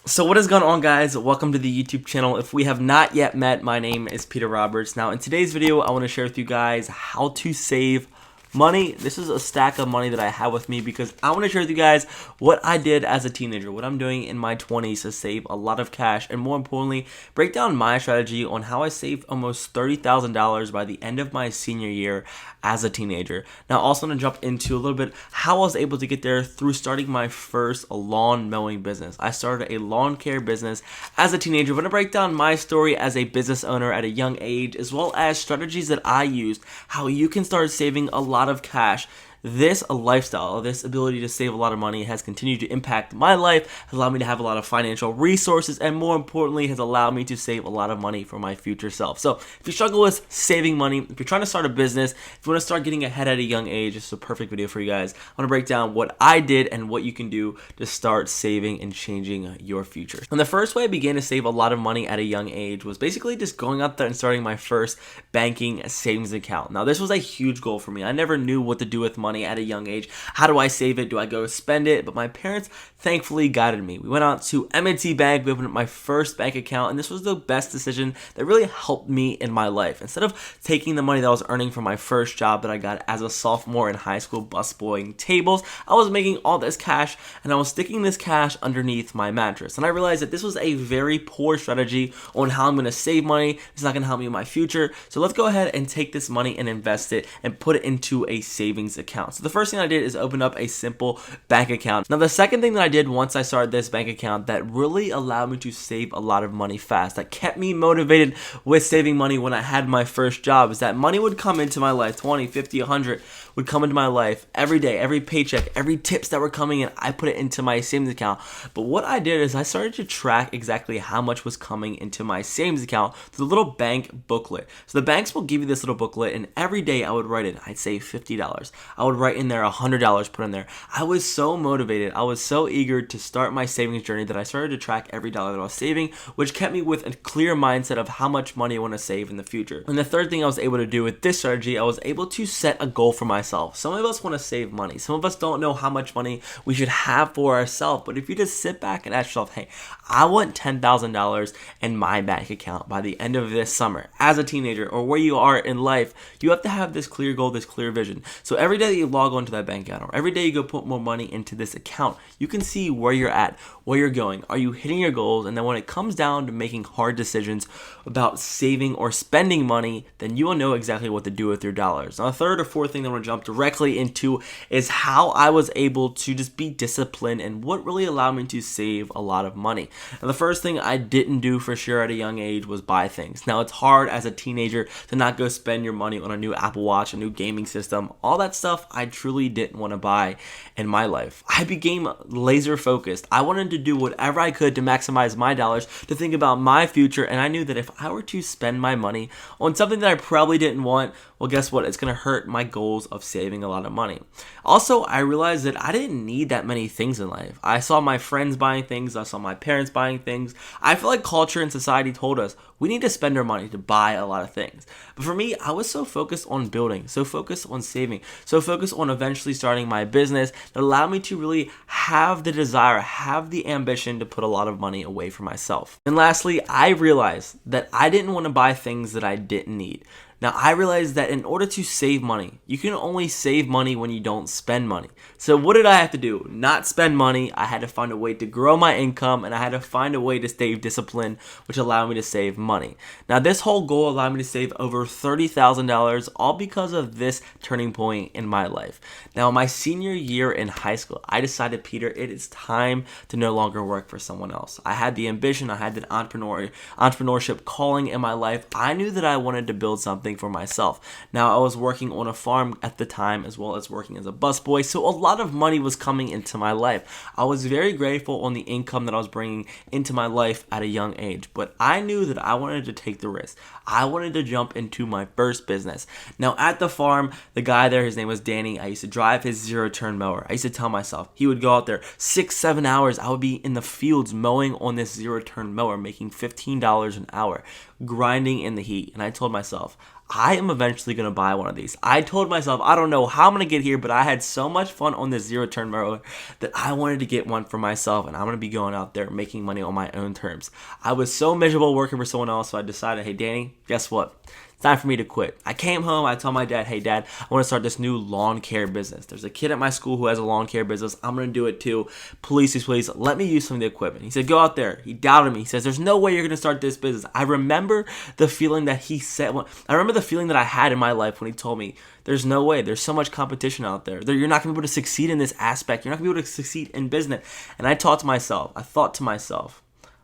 So what is going on, guys? Welcome to the YouTube channel. If we have not yet met, my name is Peter Roberts. Now in today's video, I want to share with you guys how to save money. This is a stack of money that I have with me because I want to share with you guys what I did as a teenager, what I'm doing in my 20s to save a lot of cash, and more importantly, break down my strategy on how I saved almost $30,000 by the end of my senior year as a teenager. Now also want to jump into a little bit how I was able to get there through starting my first lawn mowing business. I started a lawn care business as a teenager. I'm going to break down my story as a business owner at a young age, as well as strategies that I used, how you can start saving a lot of cash. This lifestyle, this ability to save a lot of money has continued to impact my life, has allowed me to have a lot of financial resources, and more importantly, has allowed me to save a lot of money for my future self. So if you struggle with saving money, if you're trying to start a business, if you want to start getting ahead at a young age, this is a perfect video for you guys. I want to break down what I did and what you can do to start saving and changing your future. And the first way I began to save a lot of money at a young age was basically just going out there and starting my first banking savings account. Now this was a huge goal for me. I never knew what to do with money at a young age. How do I save it? Do I go spend it? But my parents thankfully guided me. We went out to M&T Bank. We opened up my first bank account, and this was the best decision that really helped me in my life. Instead of taking the money that I was earning from my first job that I got as a sophomore in high school busboying tables, I was making all this cash, and I was sticking this cash underneath my mattress. And I realized that this was a very poor strategy on how I'm going to save money. It's not going to help me in my future. So let's go ahead and take this money and invest it and put it into a savings account. So the first thing I did is open up a simple bank account. Now the second thing that I did once I started this bank account that really allowed me to save a lot of money fast, that kept me motivated with saving money when I had my first job, is that money would come into my life, 20, 50, 100 would come into my life every day, every paycheck, every tips that were coming in, I put it into my savings account. But what I did is I started to track exactly how much was coming into my savings account through the little bank booklet. So the banks will give you this little booklet, and every day I would write in, I'd say $50. I would write in there $100 put in there. I was so motivated. I was so eager to start my savings journey that I started to track every dollar that I was saving, which kept me with a clear mindset of how much money I want to save in the future. And the third thing I was able to do with this strategy, I was able to set a goal for myself. Some of us want to save money. Some of us don't know how much money we should have for ourselves. But if you just sit back and ask yourself, hey, I want $10,000 in my bank account by the end of this summer. As a teenager or where you are in life, you have to have this clear goal, this clear vision. So every day that you log onto that bank account, or every day you go put more money into this account, you can see where you're at, where you're going. Are you hitting your goals? And then when it comes down to making hard decisions about saving or spending money, then you will know exactly what to do with your dollars. Now, the third or fourth thing that I want to jump directly into is how I was able to just be disciplined and what really allowed me to save a lot of money. Now, the first thing I didn't do for sure at a young age was buy things. Now, it's hard as a teenager to not go spend your money on a new Apple Watch, a new gaming system, all that stuff I truly didn't want to buy in my life. I became laser focused. I wanted to do whatever I could to maximize my dollars, to think about my future, and I knew that if I were to spend my money on something that I probably didn't want, well, guess what? It's going to hurt my goals of saving a lot of money. Also, I realized that I didn't need that many things in life. I saw my friends buying things. I saw my parents buying things. I feel like culture and society told us we need to spend our money to buy a lot of things. But for me, I was so focused on building, so focused on saving, so focused on eventually starting my business that allowed me to really have the desire, have the ambition to put a lot of money away for myself. And lastly, I realized that I didn't want to buy things that I didn't need. Now, I realized that in order to save money, you can only save money when you don't spend money. So what did I have to do? Not spend money. I had to find a way to grow my income, and I had to find a way to stay disciplined, which allowed me to save money. Now, this whole goal allowed me to save over $30,000, all because of this turning point in my life. Now, my senior year in high school, I decided, Peter, it is time to no longer work for someone else. I had the ambition, I had the entrepreneurship calling in my life. I knew that I wanted to build something for myself. Now, I was working on a farm at the time, as well as working as a busboy, so a lot of money was coming into my life. I was very grateful on the income that I was bringing into my life at a young age, but I knew that I wanted to take the risk. I wanted to jump into my first business. Now, at the farm, the guy there, his name was Danny. I used to drive his zero-turn mower. I used to tell myself he would go out there 6-7 hours. I would be in the fields mowing on this zero-turn mower, making $15 an hour, grinding in the heat. And I told myself, I am eventually going to buy one of these. I told myself, I don't know how I'm going to get here, but I had so much fun on this zero turn mower that I wanted to get one for myself, and I'm going to be going out there making money on my own terms. I was so miserable working for someone else, so I decided, hey, Danny, guess what? It's time for me to quit. I came home, I told my dad, hey dad, I want to start this new lawn care business. There's a kid at my school who has a lawn care business. I'm going to do it too. Please, let me use some of the equipment. He said, go out there. He doubted me. He says, there's no way you're going to start this business. I remember the feeling that he said, I remember the feeling that I had in my life when he told me, there's no way. There's so much competition out there. You're not going to be able to succeed in this aspect. You're not going to be able to succeed in business. And I thought to myself,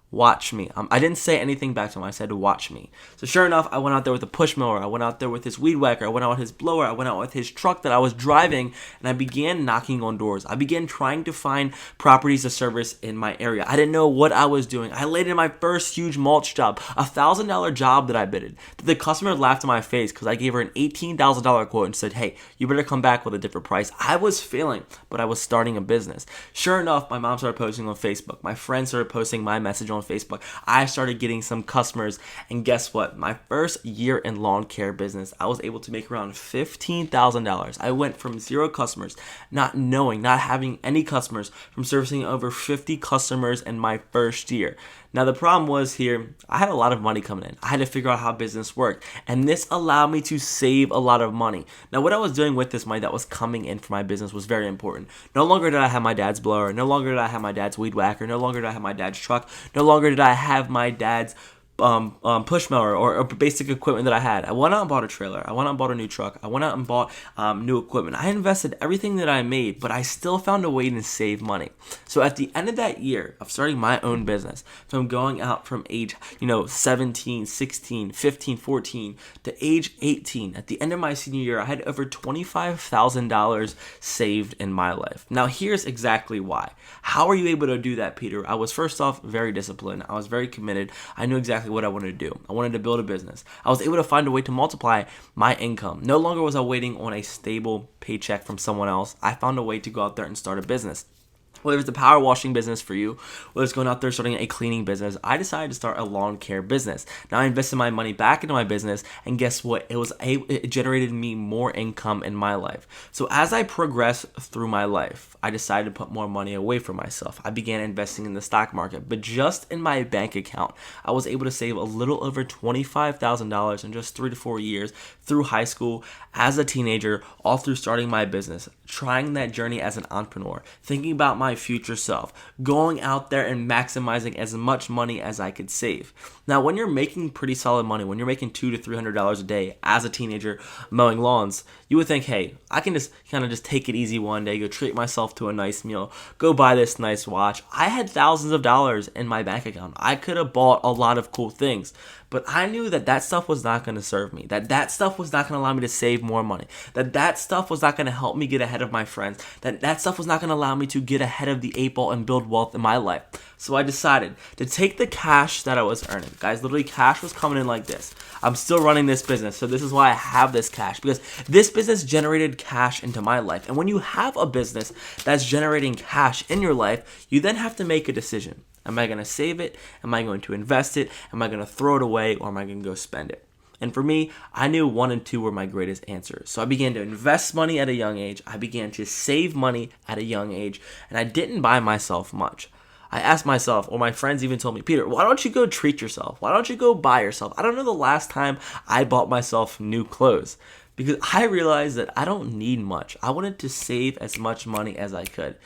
watch me. I didn't say anything back to him. I said, watch me. So sure enough, I went out there with a push mower. I went out there with his weed whacker. I went out with his blower. I went out with his truck that I was driving, and I began knocking on doors. I began trying to find properties to service in my area. I didn't know what I was doing. I laid in my first huge mulch job, $1,000 job that I bidded. The customer laughed in my face because I gave her an $18,000 quote and said, hey, you better come back with a different price. I was failing, but I was starting a business. Sure enough, my mom started posting on Facebook. My friends started posting my message on Facebook. I started getting some customers, and guess what? My first year in lawn care business, I was able to make around $15,000. I went from 0 customers, not having any customers, from servicing over 50 customers in my first year. Now, the problem was here, I had a lot of money coming in. I had to figure out how business worked, and this allowed me to save a lot of money. Now, what I was doing with this money that was coming in for my business was very important. No longer did I have my dad's blower. No longer did I have my dad's weed whacker. No longer did I have my dad's truck. No longer did I have my dad's push mower or basic equipment that I had. I went out and bought a trailer. I went out and bought a new truck. I went out and bought new equipment. I invested everything that I made, but I still found a way to save money. So at the end of that year of starting my own business, from going out from age 17, 16, 15, 14 to age 18, at the end of my senior year, I had over $25,000 saved in my life. Now here's exactly why. How are you able to do that, Peter? I was first off very disciplined. I was very committed. I knew exactly what I wanted to do. I wanted to build a business. I was able to find a way to multiply my income. No longer was I waiting on a stable paycheck from someone else. I found a way to go out there and start a business. Whether it's a power washing business for you, whether it's going out there starting a cleaning business, I decided to start a lawn care business. Now I invested my money back into my business, and guess what? It generated me more income in my life. So as I progressed through my life, I decided to put more money away for myself. I began investing in the stock market, but just in my bank account, I was able to save a little over $25,000 in just 3 to 4 years through high school, as a teenager, all through starting my business, trying that journey as an entrepreneur, thinking about my future self, going out there and maximizing as much money as I could save. Now, when you're making pretty solid money, when you're making $200 to $300 a day as a teenager mowing lawns, you would think, hey, I can just kind of take it easy one day, go treat myself to a nice meal, go buy this nice watch. I had thousands of dollars in my bank account. I could have bought a lot of cool things, but I knew that stuff was not going to serve me, that stuff was not going to allow me to save more money, that stuff was not going to help me get ahead of my friends, that stuff was not going to allow me to get ahead of the 8 ball and build wealth in my life. So I decided to take the cash that I was earning. Guys, literally cash was coming in like this. I'm still running this business, so this is why I have this cash, because this business generated cash into my life. And when you have a business that's generating cash in your life, you then have to make a decision. Am I going to save it? Am I going to invest it? Am I going to throw it away, or am I going to go spend it? And for me, I knew 1 and 2 were my greatest answers. So I began to invest money at a young age. I began to save money at a young age, and I didn't buy myself much. I asked myself, or my friends even told me, Peter, why don't you go treat yourself? Why don't you go buy yourself? I don't know the last time I bought myself new clothes, because I realized that I don't need much. I wanted to save as much money as I could.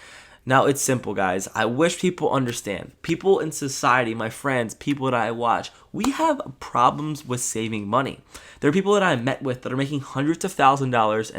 Now, it's simple, guys. I wish people understand. People in society, my friends, people that I watch, we have problems with saving money. There are people that I met with that are making hundreds of $1,000s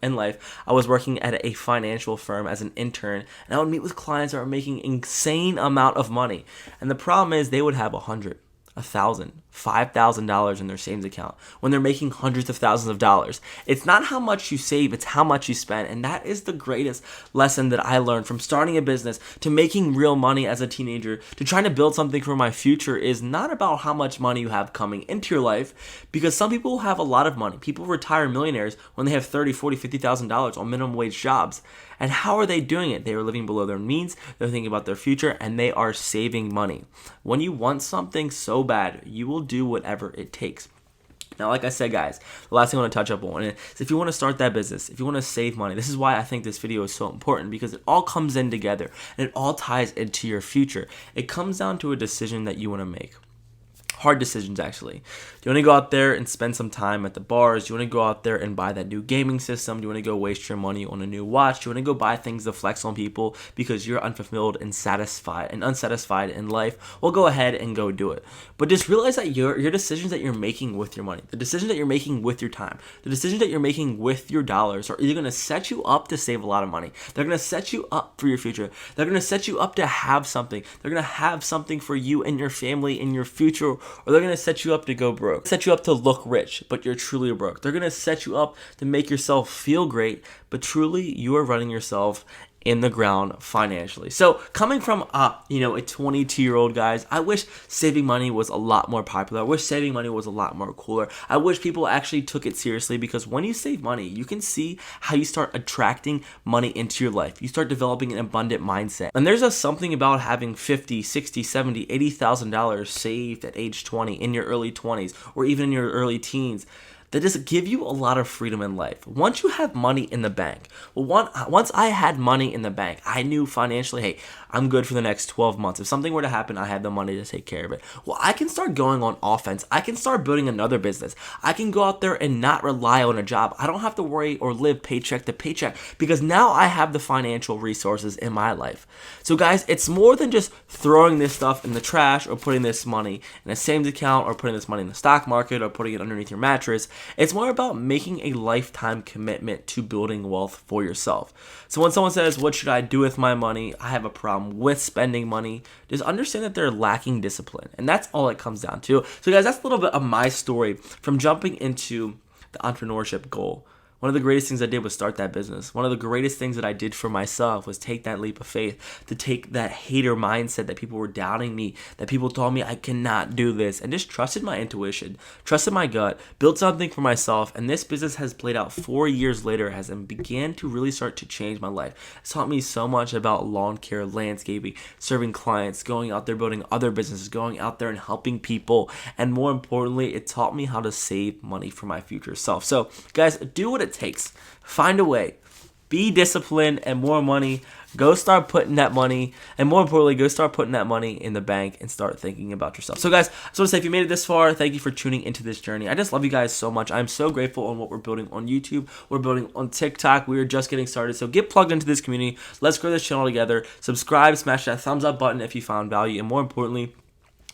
in life. I was working at a financial firm as an intern, and I would meet with clients that are making insane amount of money. And the problem is they would have $100, $1,000, $5,000 in their savings account when they're making hundreds of thousands of dollars. It's not how much you save, it's how much you spend. And that is the greatest lesson that I learned from starting a business to making real money as a teenager to trying to build something for my future. Is not about how much money you have coming into your life, because some people have a lot of money. People retire millionaires when they have $30,000, $40,000, $50,000 on minimum wage jobs. And how are they doing it? They are living below their means, they're thinking about their future, and they are saving money. When you want something so bad, you will do whatever it takes. Now, like I said, guys, the last thing I want to touch up on is if you want to start that business, if you want to save money, this is why I think this video is so important, because it all comes in together and it all ties into your future. It comes down to a decision that you want to make. Hard decisions, actually. Do you want to go out there and spend some time at the bars? Do you want to go out there and buy that new gaming system? Do you want to go waste your money on a new watch? Do you want to go buy things to flex on people because you're unfulfilled and unsatisfied in life? Well, go ahead and go do it. But just realize that your decisions that you're making with your money, the decisions that you're making with your time, the decisions that you're making with your dollars are either going to set you up to save a lot of money. They're going to set you up for your future. They're going to set you up to have something. They're going to have something for you and your family in your future. Or they're going to set you up to go broke, set you up to look rich, but you're truly broke. They're going to set you up to make yourself feel great, but truly you are running yourself in the ground financially. So coming from a 22-year-old, guys, I wish saving money was a lot more popular. I wish saving money was a lot more cooler. I wish people actually took it seriously, because when you save money, you can see how you start attracting money into your life. You start developing an abundant mindset. And there's just something about having $50, $60, $70, $80,000 saved at age 20, in your early 20s, or even in your early teens, that just give you a lot of freedom in life. Once you have money in the bank, once I had money in the bank, I knew financially, hey, I'm good for the next 12 months. If something were to happen, I had the money to take care of it. Well, I can start going on offense. I can start building another business. I can go out there and not rely on a job. I don't have to worry or live paycheck to paycheck, because now I have the financial resources in my life. So guys, it's more than just throwing this stuff in the trash, or putting this money in a savings account, or putting this money in the stock market, or putting it underneath your mattress. It's more about making a lifetime commitment to building wealth for yourself. So when someone says, what should I do with my money? I have a problem with spending money. Just understand that they're lacking discipline. And that's all it comes down to. So guys, that's a little bit of my story from jumping into the entrepreneurship goal. One of the greatest things I did was start that business. One of the greatest things that I did for myself was take that leap of faith, to take that hater mindset that people were doubting me, that people told me I cannot do this, and just trusted my intuition, trusted my gut, built something for myself. And this business has played out 4 years later as it began to really start to change my life. It's taught me so much about lawn care, landscaping, serving clients, going out there, building other businesses, going out there and helping people. And more importantly, it taught me how to save money for my future self. So guys, do what it takes. Find a way. Be disciplined, and more money. Go start putting that money, and more importantly, go start putting that money in the bank and start thinking about yourself. So guys, I just want to say, if you made it this far, thank you for tuning into this journey. I just love you guys so much. I'm so grateful on what we're building on YouTube. We're building on TikTok. We are just getting started. So get plugged into this community. Let's grow this channel together. Subscribe, smash that thumbs up button if you found value, and more importantly,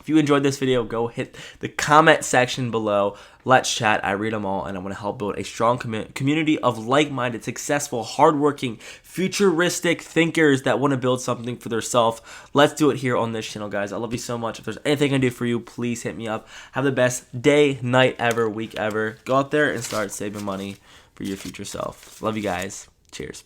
if you enjoyed this video, go hit the comment section below. Let's chat. I read them all, and I want to help build a strong community of like-minded, successful, hardworking, futuristic thinkers that want to build something for themselves. Let's do it here on this channel, guys. I love you so much. If there's anything I can do for you, please hit me up. Have the best day, night ever, week ever. Go out there and start saving money for your future self. Love you guys. Cheers.